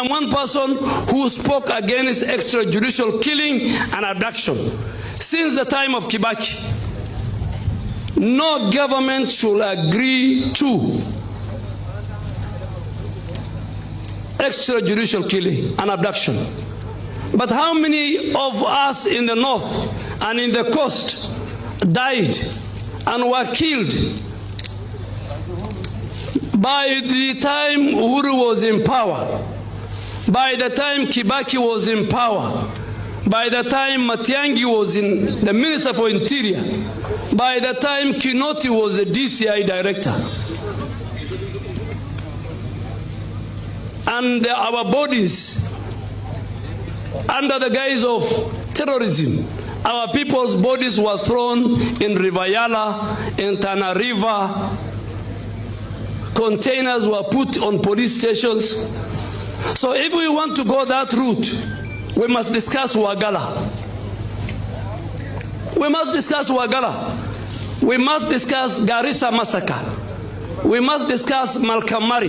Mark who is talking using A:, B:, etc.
A: am one person who spoke against extrajudicial killing and abduction. Since the time of Kibaki, no government should agree to extrajudicial killing and abduction. But how many of us in the north and in the coast died and were killed by the time Uhuru was in power, by the time Kibaki was in power, by the time Matiang'i was in the Minister for Interior, by the time Kinoti was the DCI director. And our bodies, under the guise of terrorism, our people's bodies were thrown in River Yala, in Tana River. Containers were put on police stations. So if we want to go that route, we must discuss Wagala. We must discuss Wagala. We must discuss Garissa massacre. We must discuss Malkamari.